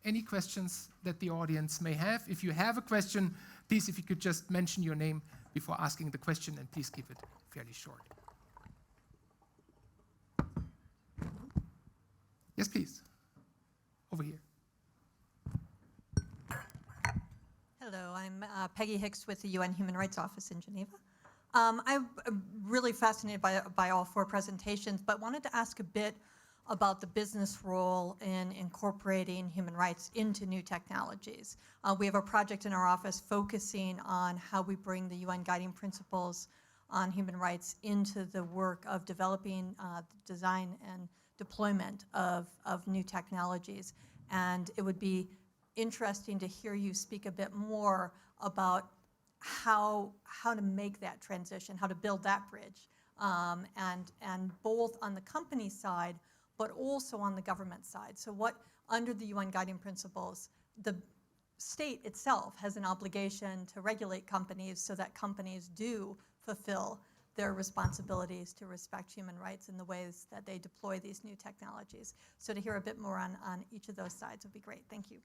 any questions that the audience may have. If you have a question, please, if you could just mention your name before asking the question, and please keep it fairly short. Yes, please. Over here. Hello, I'm Peggy Hicks with the UN Human Rights Office in Geneva. I'm really fascinated by all four presentations, but wanted to ask a bit about the business role in incorporating human rights into new technologies. We have a project in our office focusing on how we bring the UN guiding principles on human rights into the work of developing design and deployment of new technologies. And it would be interesting to hear you speak a bit more about how to make that transition, how to build that bridge, and both on the company side, but also on the government side. So what, under the UN guiding principles, the state itself has an obligation to regulate companies so that companies do fulfill their responsibilities to respect human rights in the ways that they deploy these new technologies. So to hear a bit more on each of those sides would be great. Thank you.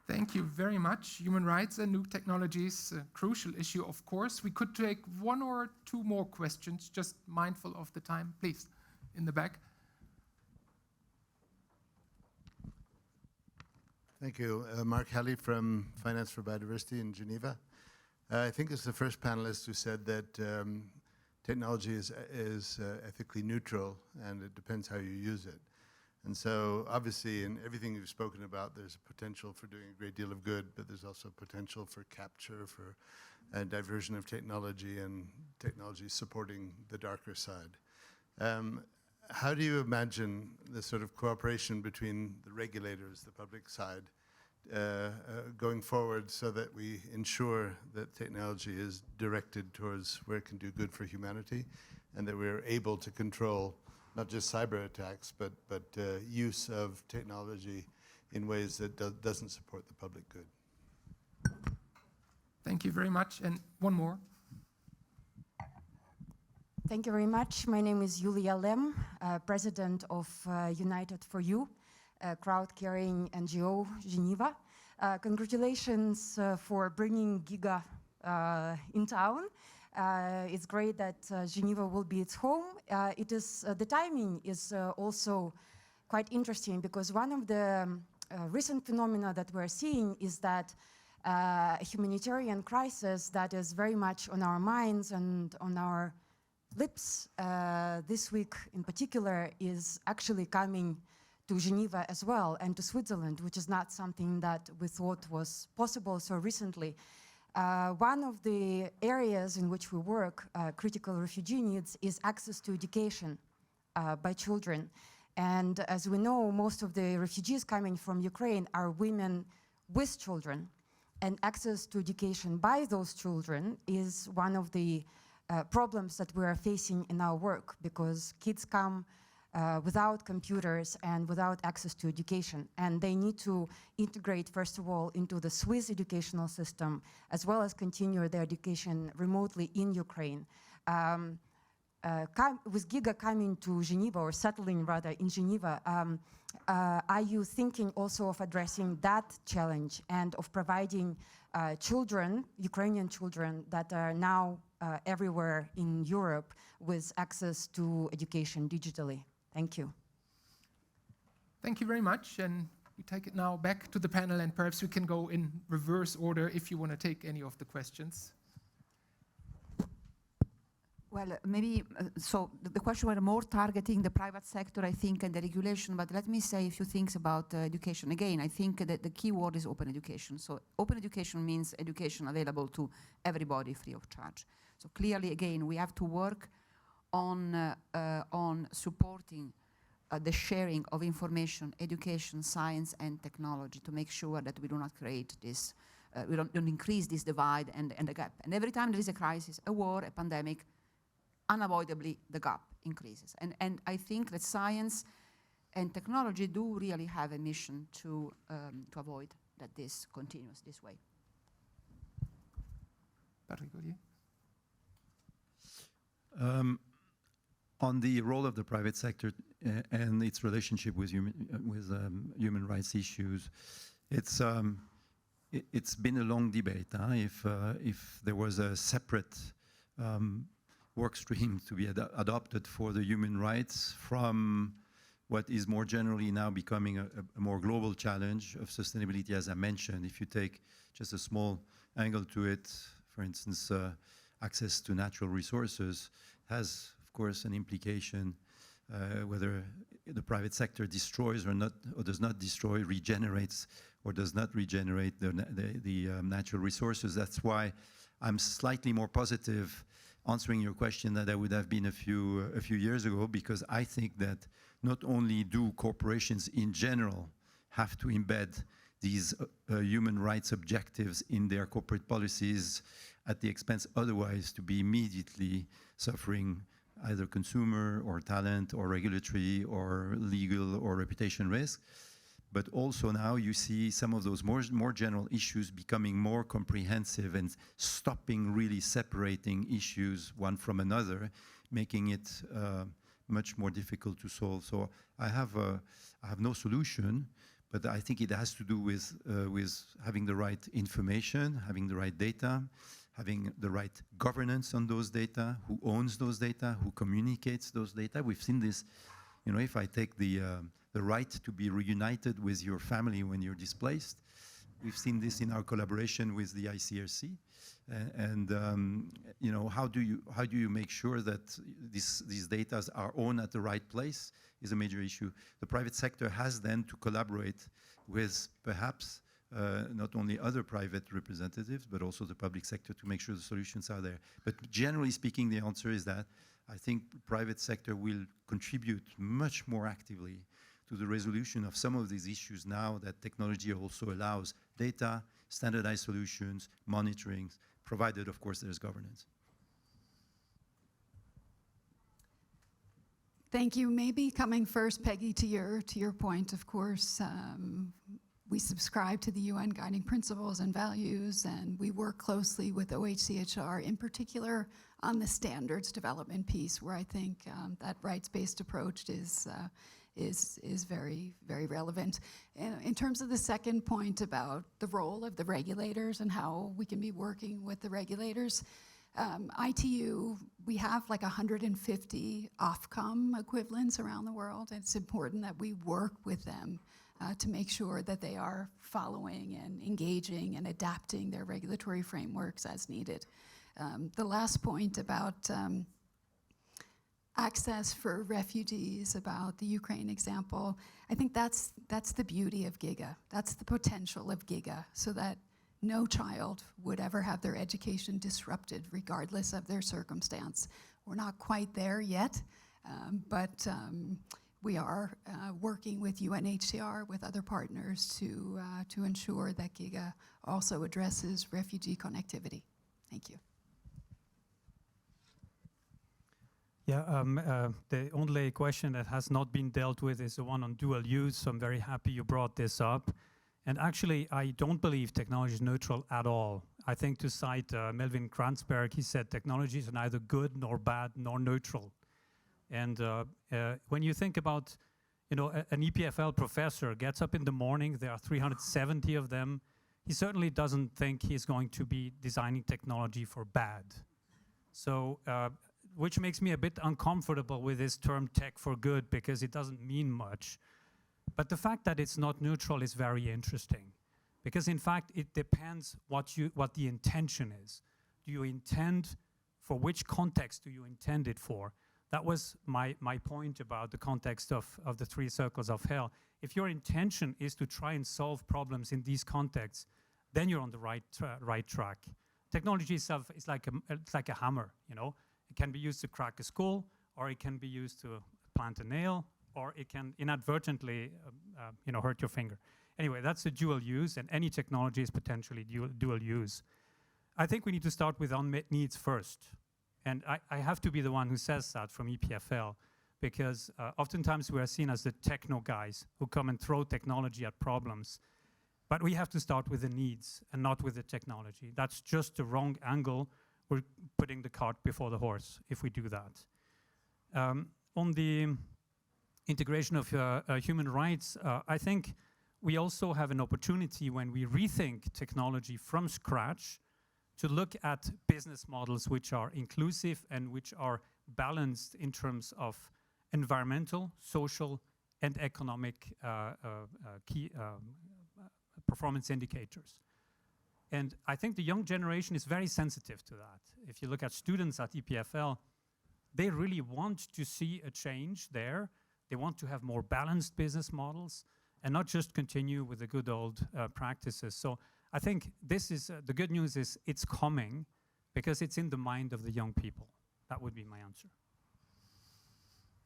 Thank you very much. Human rights and new technologies, a crucial issue, of course. We could take one or two more questions, just mindful of the time. Please, in the back. Thank you. Mark Halley from Finance for Biodiversity in Geneva. I think it's the first panelist who said that technology is ethically neutral, and it depends how you use it. And so obviously in everything you've spoken about, there's a potential for doing a great deal of good, but there's also potential for capture, for diversion of technology, and technology supporting the darker side. How do you imagine the sort of cooperation between the regulators, the public side, going forward so that we ensure that technology is directed towards where it can do good for humanity, and that we're able to control not just cyber attacks, but use of technology in ways that doesn't support the public good? Thank you very much. And one more. Thank you very much. My name is Julia Lem, president of United for You, a crowd-carrying NGO, Geneva. Congratulations for bringing Giga in town. It's great that Geneva will be its home. The timing is also quite interesting, because one of the recent phenomena that we're seeing is that a humanitarian crisis that is very much on our minds and on our lips this week in particular is actually coming to Geneva as well, and to Switzerland, which is not something that we thought was possible so recently. One of the areas in which we work, critical refugee needs, is access to education by children. And as we know, most of the refugees coming from Ukraine are women with children. And access to education by those children is one of the problems that we are facing in our work, because kids come without computers and without access to education. And they need to integrate, first of all, into the Swiss educational system, as well as continue their education remotely in Ukraine. with Giga coming to Geneva, or settling rather in Geneva, are you thinking also of addressing that challenge and of providing children, Ukrainian children that are now everywhere in Europe with access to education digitally? Thank you. Thank you very much. And we take it now back to the panel, and perhaps we can go in reverse order if you want to take any of the questions. Well, maybe, so the question was more targeting the private sector, I think, and the regulation, but let me say a few things about education. Again, I think that the key word is open education. So open education means education available to everybody free of charge. So clearly, again, we have to work on supporting the sharing of information, education, science, and technology to make sure that we do not create this, we don't increase this divide and the gap. And every time there is a crisis, a war, a pandemic, unavoidably the gap increases. And I think that science and technology do really have a mission to avoid that this continues this way. On the role of the private sector and its relationship with human rights issues, it's been a long debate. If there was a separate work stream to be adopted for the human rights from what is more generally now becoming a more global challenge of sustainability, as I mentioned. If you take just a small angle to it, for instance, access to natural resources has, of course, an implication whether the private sector destroys or not, or does not destroy, regenerates or does not regenerate the natural resources. That's why I'm slightly more positive answering your question than I would have been a few years ago, because I think that not only do corporations in general have to embed these human rights objectives in their corporate policies at the expense otherwise to be immediately suffering either consumer or talent or regulatory or legal or reputation risk. But also now you see some of those more general issues becoming more comprehensive and stopping really separating issues one from another, making it much more difficult to solve. So I have no solution, but I think it has to do with having the right information, having the right data, having the right governance on those data, who owns those data, who communicates those data. We've seen this, you know, if I take the right to be reunited with your family when you're displaced. We've seen this in our collaboration with the ICRC, you know, how do you make sure that these data are owned at the right place is a major issue. The private sector has then to collaborate with perhaps not only other private representatives, but also the public sector to make sure the solutions are there. But generally speaking, the answer is that I think private sector will contribute much more actively to the resolution of some of these issues now that technology also allows data, standardized solutions, monitoring, provided, of course, there's governance. Thank you. Maybe coming first, Peggy, to your point, of course, we subscribe to the UN guiding principles and values, and we work closely with OHCHR, in particular on the standards development piece, where I think that rights-based approach is very, very relevant. In terms of the second point about the role of the regulators and how we can be working with the regulators, ITU, we have like 150 Ofcom equivalents around the world. It's important that we work with them to make sure that they are following and engaging and adapting their regulatory frameworks as needed. The last point about access for refugees, about the Ukraine example, I think that's the beauty of GIGA. That's the potential of GIGA, so that no child would ever have their education disrupted regardless of their circumstance. We're not quite there yet, but we are working with UNHCR, with other partners to ensure that GIGA also addresses refugee connectivity. Thank you. Yeah, the only question that has not been dealt with is the one on dual use. So I'm very happy you brought this up. And actually, I don't believe technology is neutral at all. I think, to cite Melvin Kranzberg, he said technologies are neither good nor bad nor neutral. And when you think about, you know, an EPFL professor gets up in the morning, there are 370 of them. He certainly doesn't think he's going to be designing technology for bad. So, which makes me a bit uncomfortable with this term tech for good, because it doesn't mean much. But the fact that it's not neutral is very interesting, because in fact it depends what the intention is. Do you intend, for which context do you intend it for? That was my point about the context of the 3 circles of hell. If your intention is to try and solve problems in these contexts, then you're on the right track. Technology itself is like a hammer, you know. It can be used to crack a skull, or it can be used to plant a nail, or it can inadvertently you know, hurt your finger. Anyway, that's a dual use, and any technology is potentially dual use. I think we need to start with unmet needs first. And I have to be the one who says that from EPFL, because oftentimes we are seen as the techno guys who come and throw technology at problems. But we have to start with the needs and not with the technology. That's just the wrong angle. We're putting the cart before the horse if we do that. On the integration of human rights, I think we also have an opportunity when we rethink technology from scratch to look at business models which are inclusive and which are balanced in terms of environmental, social, and economic key performance indicators. And I think the young generation is very sensitive to that. If you look at students at EPFL, they really want to see a change there. They want to have more balanced business models and not just continue with the good old practices. So I think this is, the good news is it's coming because it's in the mind of the young people. That would be my answer.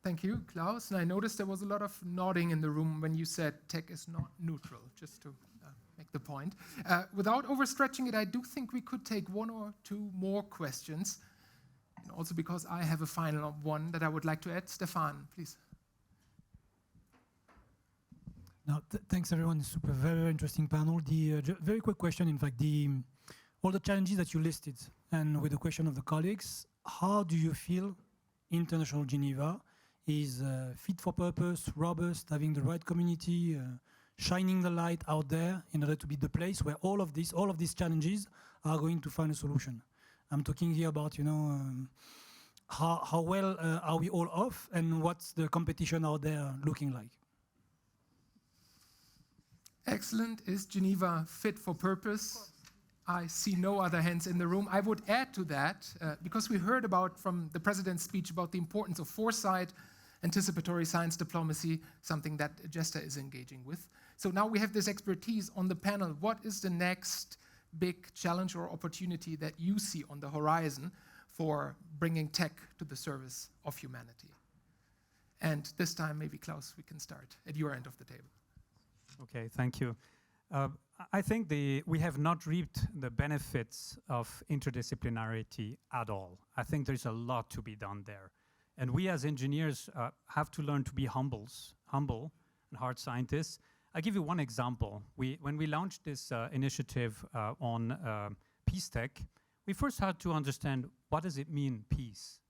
Thank you, Klaus. And I noticed there was a lot of nodding in the room when you said tech is not neutral, just to make the point. Without overstretching it, I do think we could take 1 or 2 more questions. And also because I have a final one that I would like to add. Stefan, please. No, thanks everyone. Super, very, very interesting panel. The very quick question, in fact, all the challenges that you listed, and with the question of the colleagues, how do you feel International Geneva is fit for purpose, robust, having the right community, shining the light out there in order to be the place where all of these challenges are going to find a solution? I'm talking here about, you know, how well are we all off, and what's the competition out there looking like? Excellent. Is Geneva fit for purpose? I see no other hands in the room. I would add to that, because we heard about from the president's speech about the importance of foresight, anticipatory science diplomacy, something that Jester is engaging with. So now we have this expertise on the panel. What is the next big challenge or opportunity that you see on the horizon for bringing tech to the service of humanity? And this time, maybe, Klaus, we can start at your end of the table. Okay, thank you. I think we have not reaped the benefits of interdisciplinarity at all. I think there's a lot to be done there. And we as engineers have to learn to be humble and hard scientists. I'll give you one example. When we launched this initiative on peace tech, we first had to understand, what does it mean, peace?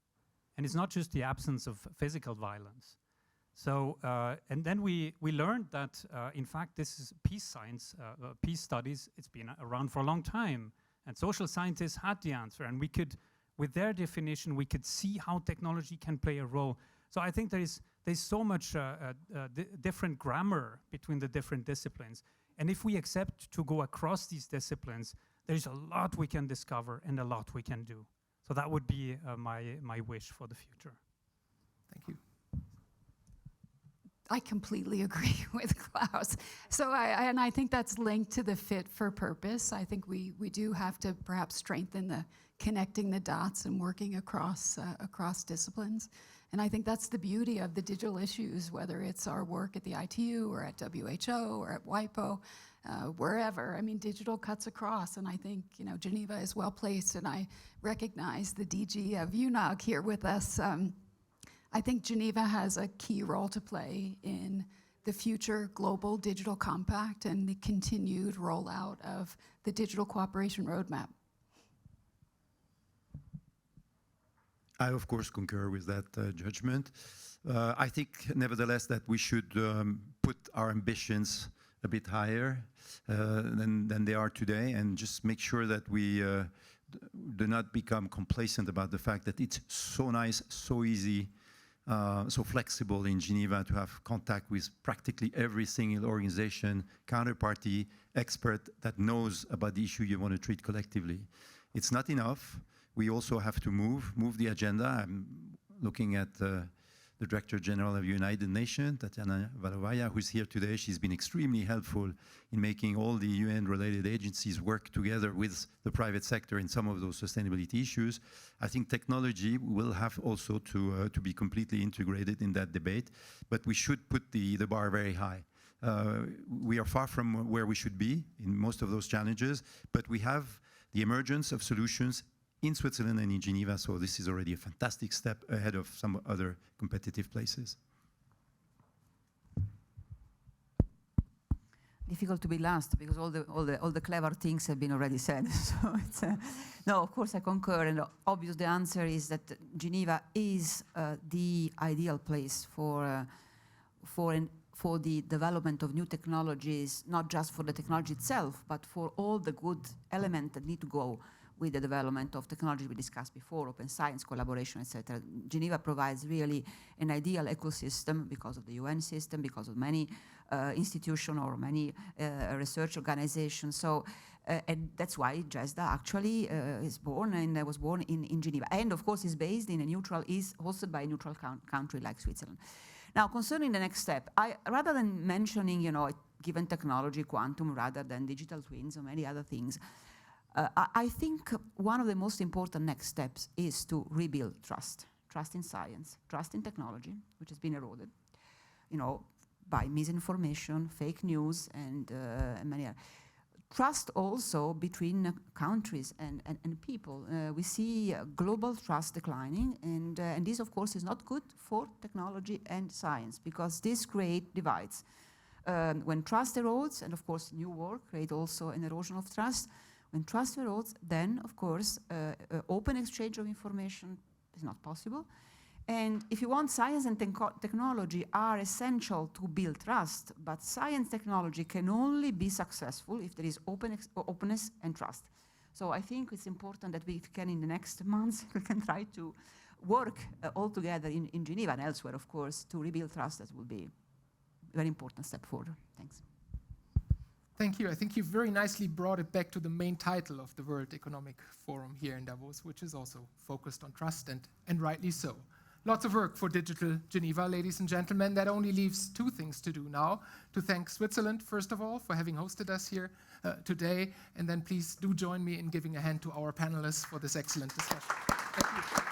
And it's not just the absence of physical violence. So, and then we learned that, in fact, this is peace science, peace studies, it's been around for a long time. And social scientists had the answer. And we could, with their definition, we could see how technology can play a role. So I think there's so much different grammar between the different disciplines. And if we accept to go across these disciplines, there's a lot we can discover and a lot we can do. So that would be my wish for the future. Thank you. I completely agree with Klaus. So I think that's linked to the fit for purpose. I think we do have to perhaps strengthen the connecting the dots and working across disciplines. And I think that's the beauty of the digital issues, whether it's our work at the ITU or at WHO or at WIPO, wherever. I mean, digital cuts across, and I think, you know, Geneva is well placed, and I recognize the DG of UNOG here with us. I think Geneva has a key role to play in the future global digital compact and the continued rollout of the digital cooperation roadmap? I, of course, concur with that judgment. I think, nevertheless, that we should put our ambitions a bit higher than they are today, and just make sure that we do not become complacent about the fact that it's so nice, so easy, so flexible in Geneva to have contact with practically every single organization, counterparty, expert that knows about the issue you want to treat collectively. It's not enough. We also have to move the agenda. I'm looking at the Director General of United Nations, Tatiana Valovaya, who's here today. She's been extremely helpful in making all the UN-related agencies work together with the private sector in some of those sustainability issues. I think technology will have also to be completely integrated in that debate, but we should put the bar very high. We are far from where we should be in most of those challenges, but we have the emergence of solutions in Switzerland and in Geneva, so this is already a fantastic step ahead of some other competitive places. Difficult to be last because all the clever things have been already said. So it's no, of course I concur, and obvious the answer is that Geneva is the ideal place for the development of new technologies, not just for the technology itself, but for all the good elements that need to go with the development of technology we discussed before, open science, collaboration, etc. Geneva provides really an ideal ecosystem because of the UN system, because of many institutions or many research organizations. So, and that's why GESDA actually is born and was born in Geneva. And of course is based in a neutral, is hosted by a neutral country like Switzerland. Now, concerning the next step, rather than mentioning, given technology, quantum, rather than digital twins or many other things, I think one of the most important next steps is to rebuild trust in science, trust in technology, which has been eroded, by misinformation, fake news, and many other. Trust also between countries and people. We see global trust declining, and this, of course, is not good for technology and science because this creates divides. When trust erodes, and of course new war creates also an erosion of trust. When trust erodes, then, of course, open exchange of information is not possible. And if you want, science and technology are essential to build trust, but science technology can only be successful if there is openness and trust. So I think it's important that we can, in the next months, we can try to work all together in Geneva and elsewhere, of course, to rebuild trust. That will be a very important step forward. Thanks. Thank you. I think you very nicely brought it back to the main title of the World Economic Forum here in Davos, which is also focused on trust, and rightly so. Lots of work for Digital Geneva, ladies and gentlemen. That only leaves two things to do now. To thank Switzerland, first of all, for having hosted us here today, and then please do join me in giving a hand to our panelists for this excellent discussion. Thank you.